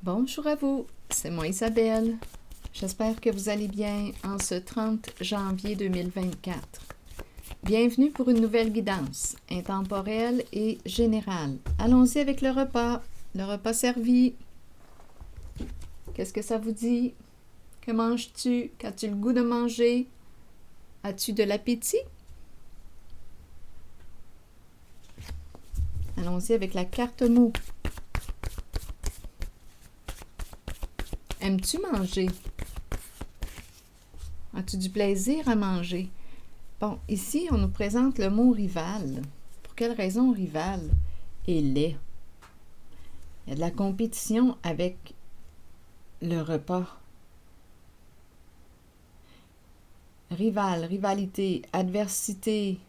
Bonjour à vous, c'est moi Isabelle. J'espère que vous allez bien en ce 30 janvier 2024. Bienvenue pour une nouvelle guidance, intemporelle et générale. Allons-y avec le repas servi. Qu'est-ce que ça vous dit? Que manges-tu? Qu'as-tu le goût de manger? As-tu de l'appétit? Allons-y avec la carte mots. Aimes-tu manger? As-tu du plaisir à manger? Bon, ici, on nous présente le mot rival. Pour quelle raison rival et laid? Il y a de la compétition avec le repas. Rival, rivalité, adversité,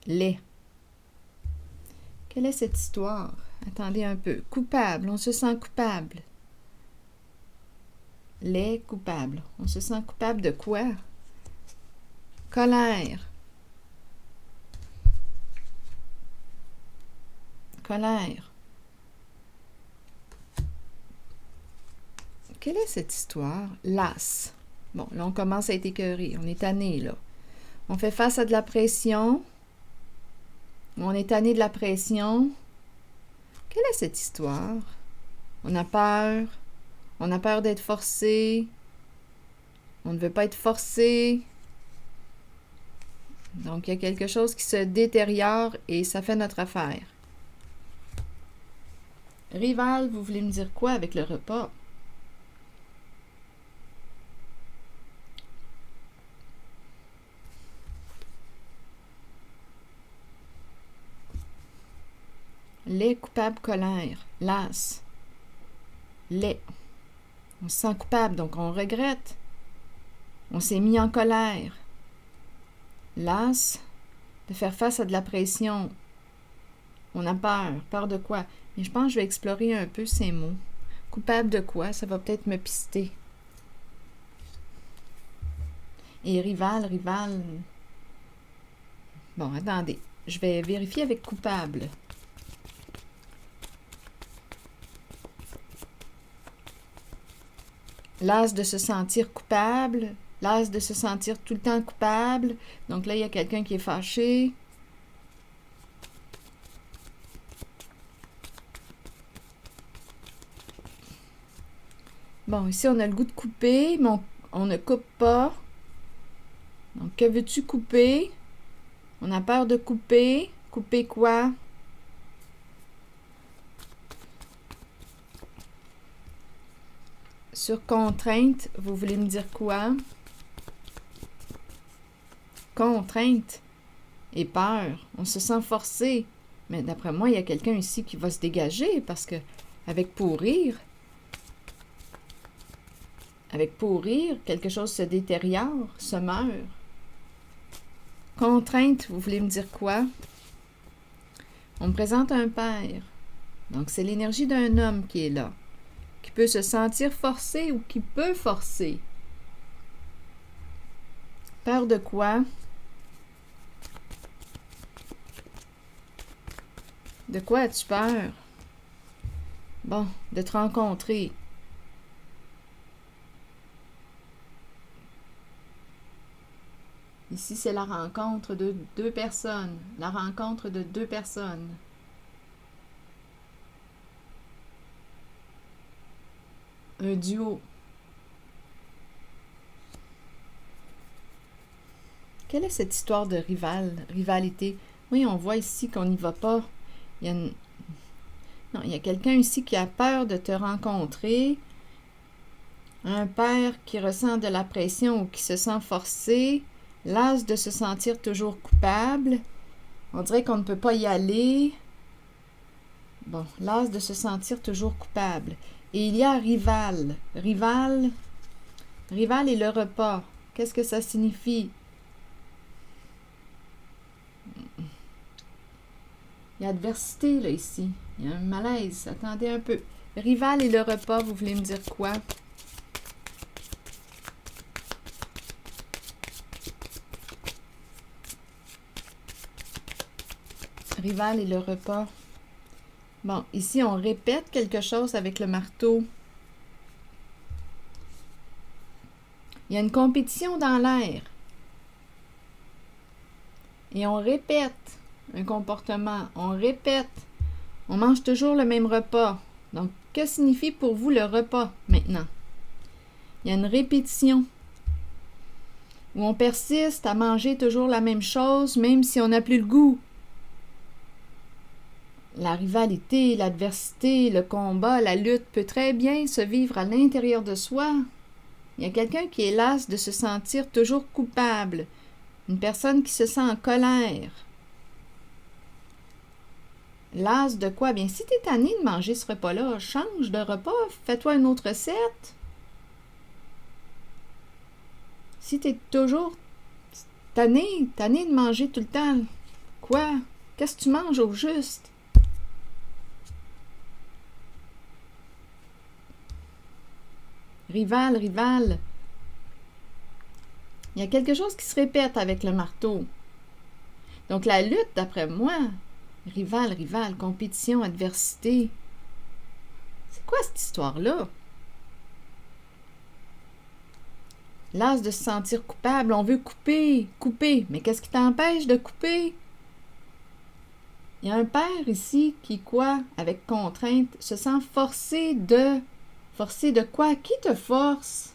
lait. Quelle est cette histoire? Attendez un peu. Coupable, on se sent coupable. Lait, coupable. On se sent coupable de quoi? Colère. Colère. Quelle est cette histoire? Lasse. Bon, là, on commence à être écœuré. On est tanné, là. On fait face à de la pression. On est tanné de la pression. Quelle est cette histoire? On a peur. On a peur d'être forcé. On ne veut pas être forcé. Donc, il y a quelque chose qui se détériore et ça fait notre affaire. Rival, vous voulez me dire quoi avec le repas? Lait, coupable, colère. Lasse. Lait. On se sent coupable, donc on regrette. On s'est mis en colère. Lasse, de faire face à de la pression. On a peur. Peur de quoi? Mais je pense que je vais explorer un peu ces mots. Coupable de quoi? Ça va peut-être me pister. Et rival. Bon, attendez. Je vais vérifier avec coupable. L'as de se sentir coupable. L'as de se sentir tout le temps coupable. Donc là, il y a quelqu'un qui est fâché. Bon, ici, on a le goût de couper, mais on ne coupe pas. Donc, que veux-tu couper? On a peur de couper. Couper quoi? Sur contrainte, vous voulez me dire quoi? Contrainte et peur. On se sent forcé. Mais d'après moi, il y a quelqu'un ici qui va se dégager parce que avec pourrir, quelque chose se détériore, se meurt. Contrainte, vous voulez me dire quoi? On me présente un père. Donc, c'est l'énergie d'un homme qui est là, qui peut se sentir forcé ou qui peut forcer. Peur de quoi? De quoi as-tu peur? Bon, de te rencontrer. Ici, c'est la rencontre de deux personnes. La rencontre de deux personnes. Un duo. Quelle est cette histoire de rivalité? Oui, on voit ici qu'on n'y va pas. Non, il y a quelqu'un ici qui a peur de te rencontrer. Un père qui ressent de la pression ou qui se sent forcé. L'as de se sentir toujours coupable. On dirait qu'on ne peut pas y aller. Bon, l'as de se sentir toujours coupable. Et il y a rival. Rival et le repas. Qu'est-ce que ça signifie? Il y a adversité, là, ici. Il y a un malaise. Attendez un peu. Rival et le repas, vous voulez me dire quoi? Rival et le repas. Bon, ici, on répète quelque chose avec le marteau. Il y a une compétition dans l'air. Et on répète un comportement. On répète. On mange toujours le même repas. Donc, que signifie pour vous le repas maintenant? Il y a une répétition. Où on persiste à manger toujours la même chose, même si on n'a plus le goût. La rivalité, l'adversité, le combat, la lutte peut très bien se vivre à l'intérieur de soi. Il y a quelqu'un qui est las de se sentir toujours coupable. Une personne qui se sent en colère. Las de quoi? Bien, si tu es tanné de manger ce repas-là, change de repas, fais-toi une autre recette. Si tu es toujours tanné de manger tout le temps, quoi? Qu'est-ce que tu manges au juste? Rival. Il y a quelque chose qui se répète avec le marteau. Donc la lutte, d'après moi, rival, compétition, adversité. C'est quoi cette histoire-là? Las de se sentir coupable, on veut couper. Mais qu'est-ce qui t'empêche de couper? Il y a un père ici qui, quoi, avec contrainte, se sent forcé de... Forcé de quoi? Qui te force?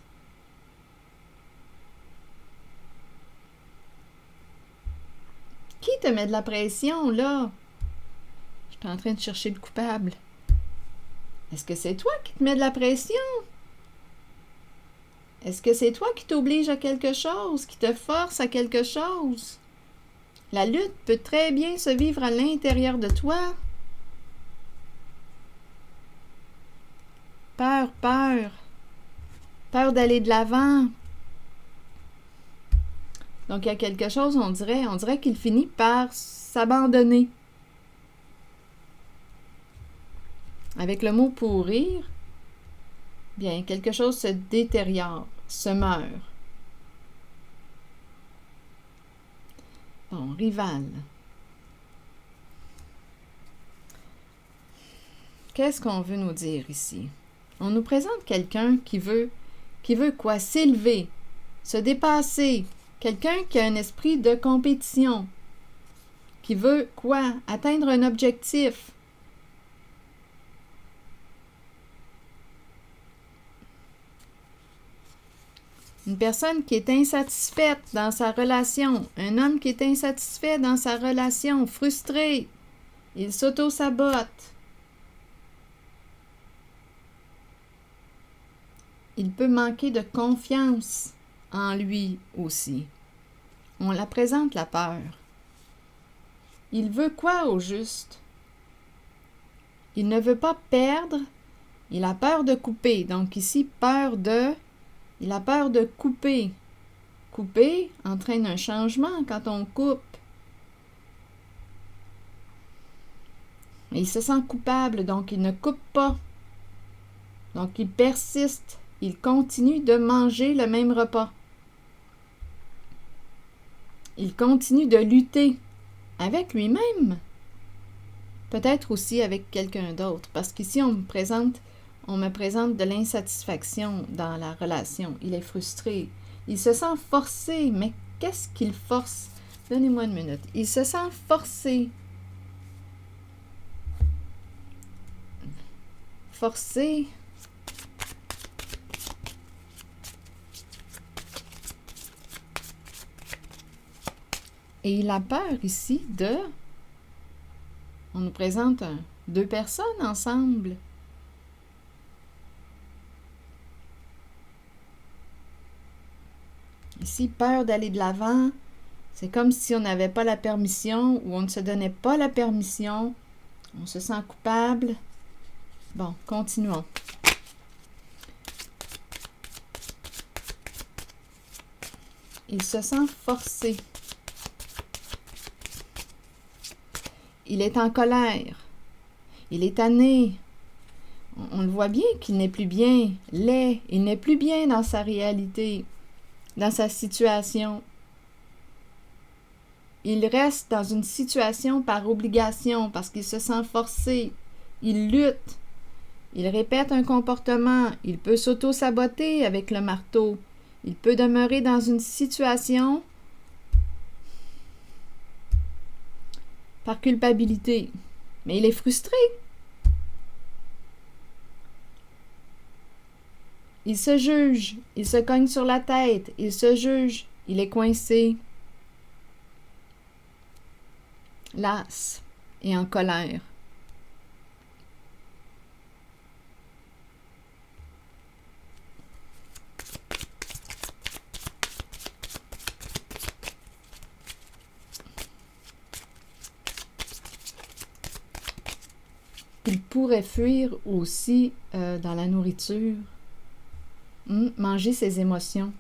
Qui te met de la pression, là? Je suis en train de chercher le coupable. Est-ce que c'est toi qui te mets de la pression? Est-ce que c'est toi qui t'oblige à quelque chose, qui te force à quelque chose? La lutte peut très bien se vivre à l'intérieur de toi. Peur. Peur d'aller de l'avant. Donc, il y a quelque chose, on dirait qu'il finit par s'abandonner. Avec le mot pourrir, bien, quelque chose se détériore, se meurt. Bon, rival. Qu'est-ce qu'on veut nous dire ici? On nous présente quelqu'un qui veut quoi? S'élever, se dépasser. Quelqu'un qui a un esprit de compétition. Qui veut quoi? Atteindre un objectif. Une personne qui est insatisfaite dans sa relation. Un homme qui est insatisfait dans sa relation, frustré. Il s'auto-sabote. Il peut manquer de confiance en lui aussi. On la présente, la peur. Il veut quoi au juste? Il ne veut pas perdre. Il a peur de couper. Donc ici, il a peur de couper. Couper entraîne un changement quand on coupe. Et il se sent coupable, donc il ne coupe pas. Donc il persiste. Il continue de manger le même repas. Il continue de lutter avec lui-même. Peut-être aussi avec quelqu'un d'autre. Parce qu'ici, on me présente de l'insatisfaction dans la relation. Il est frustré. Il se sent forcé. Mais qu'est-ce qu'il force? Donnez-moi une minute. Il se sent forcé. Forcé. Et il a peur ici de... On nous présente deux personnes ensemble. Ici, peur d'aller de l'avant. C'est comme si on n'avait pas la permission ou on ne se donnait pas la permission. On se sent coupable. Bon, continuons. Il se sent forcé. Il est en colère. Il est tanné. On le voit bien qu'il n'est plus bien. Il n'est plus bien dans sa réalité, dans sa situation. Il reste dans une situation par obligation parce qu'il se sent forcé. Il lutte. Il répète un comportement. Il peut s'auto-saboter avec le marteau. Il peut demeurer dans une situation par culpabilité. Mais il est frustré. Il se juge. Il se cogne sur la tête. Il se juge. Il est coincé. Las et en colère. Il pourrait fuir aussi dans la nourriture. Manger ses émotions.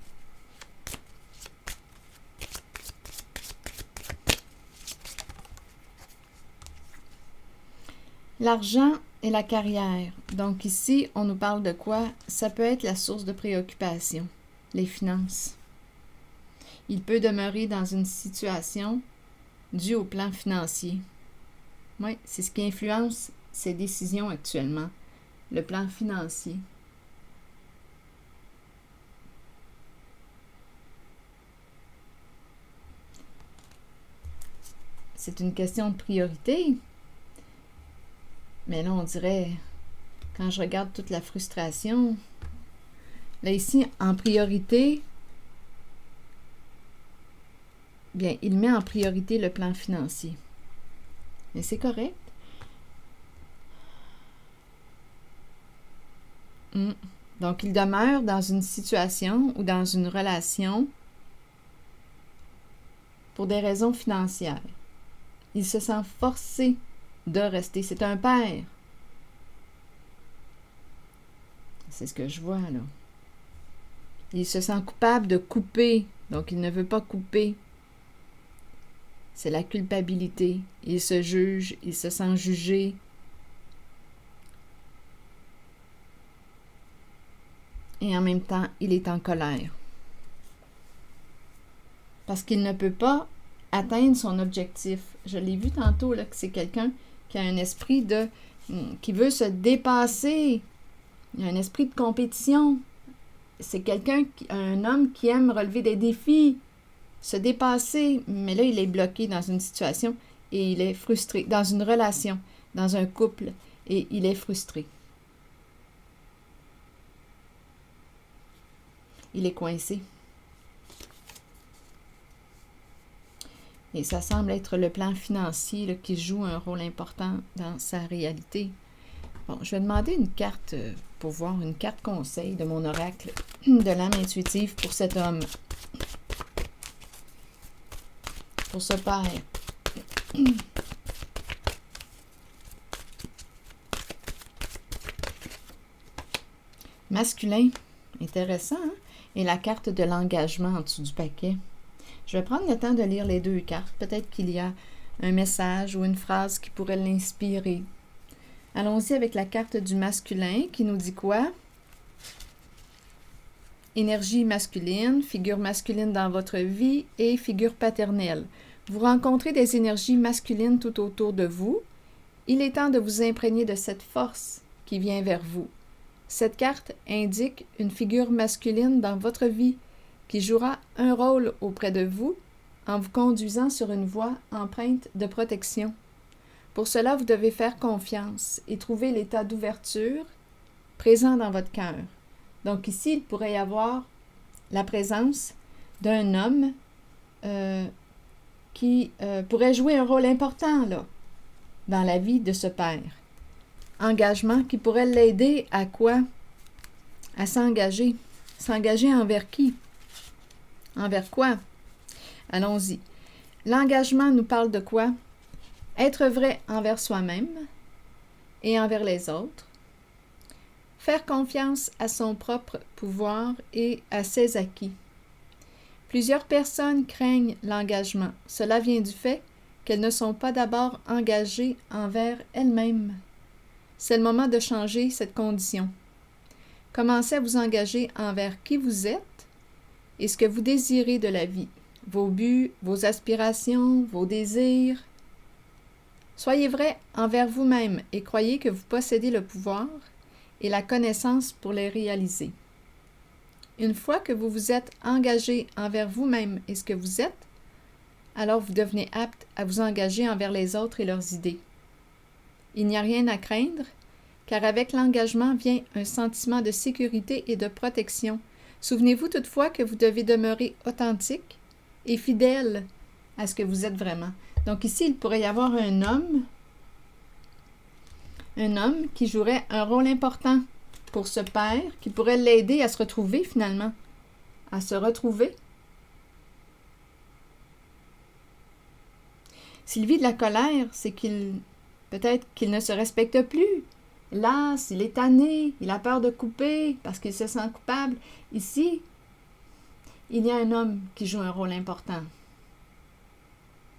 L'argent et la carrière. Donc ici, on nous parle de quoi? Ça peut être la source de préoccupation, les finances. Il peut demeurer dans une situation due au plan financier. Oui, c'est ce qui influence ses décisions actuellement, le plan financier. C'est une question de priorité. Mais là, on dirait, quand je regarde toute la frustration, là ici, en priorité, bien, il met en priorité le plan financier. Mais c'est correct. Donc, il demeure dans une situation ou dans une relation pour des raisons financières. Il se sent forcé de rester. C'est un père. C'est ce que je vois, là. Il se sent coupable de couper. Donc, il ne veut pas couper. C'est la culpabilité. Il se juge. Il se sent jugé. Et en même temps, il est en colère. Parce qu'il ne peut pas atteindre son objectif. Je l'ai vu tantôt, là, que c'est quelqu'un qui a un esprit qui veut se dépasser. Il a un esprit de compétition. C'est un homme qui aime relever des défis, se dépasser. Mais là, il est bloqué dans une situation et il est frustré. Dans une relation, dans un couple, et il est frustré. Il est coincé. Et ça semble être le plan financier là, qui joue un rôle important dans sa réalité. Bon, je vais demander une carte pour voir, une carte conseil de mon oracle de l'âme intuitive pour cet homme. Pour ce père. Masculin. Intéressant, hein? Et la carte de l'engagement en dessous du paquet. Je vais prendre le temps de lire les deux cartes. Peut-être qu'il y a un message ou une phrase qui pourrait l'inspirer. Allons-y avec la carte du masculin qui nous dit quoi? Énergie masculine, figure masculine dans votre vie et figure paternelle. Vous rencontrez des énergies masculines tout autour de vous. Il est temps de vous imprégner de cette force qui vient vers vous. Cette carte indique une figure masculine dans votre vie qui jouera un rôle auprès de vous en vous conduisant sur une voie empreinte de protection. Pour cela, vous devez faire confiance et trouver l'état d'ouverture présent dans votre cœur. Donc ici, il pourrait y avoir la présence d'un homme qui pourrait jouer un rôle important là, dans la vie de ce père. Engagement qui pourrait l'aider à quoi? À s'engager. S'engager envers qui? Envers quoi? Allons-y. L'engagement nous parle de quoi? Être vrai envers soi-même et envers les autres. Faire confiance à son propre pouvoir et à ses acquis. Plusieurs personnes craignent l'engagement. Cela vient du fait qu'elles ne sont pas d'abord engagées envers elles-mêmes. C'est le moment de changer cette condition. Commencez à vous engager envers qui vous êtes et ce que vous désirez de la vie, vos buts, vos aspirations, vos désirs. Soyez vrai envers vous-même et croyez que vous possédez le pouvoir et la connaissance pour les réaliser. Une fois que vous vous êtes engagé envers vous-même et ce que vous êtes, alors vous devenez apte à vous engager envers les autres et leurs idées. Il n'y a rien à craindre, car avec l'engagement vient un sentiment de sécurité et de protection. Souvenez-vous toutefois que vous devez demeurer authentique et fidèle à ce que vous êtes vraiment. Donc ici, il pourrait y avoir un homme qui jouerait un rôle important pour ce père, qui pourrait l'aider à se retrouver finalement, à se retrouver. S'il vit de la colère, c'est peut-être qu'il ne se respecte plus. Là, s'il est tanné, il a peur de couper parce qu'il se sent coupable. Ici, il y a un homme qui joue un rôle important,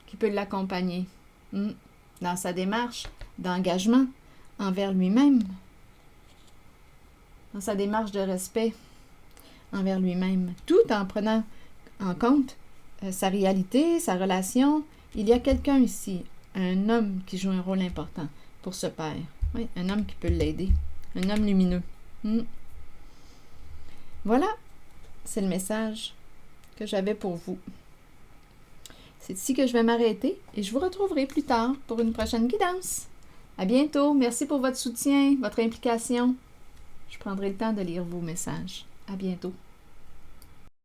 qui peut l'accompagner dans sa démarche d'engagement envers lui-même, dans sa démarche de respect envers lui-même, tout en prenant en compte sa réalité, sa relation. Il y a quelqu'un ici, un homme qui joue un rôle important pour ce père. Oui, un homme qui peut l'aider, un homme lumineux. Voilà, c'est le message que j'avais pour vous. C'est ici que je vais m'arrêter et je vous retrouverai plus tard pour une prochaine guidance. À bientôt. Merci pour votre soutien, votre implication. Je prendrai le temps de lire vos messages. À bientôt.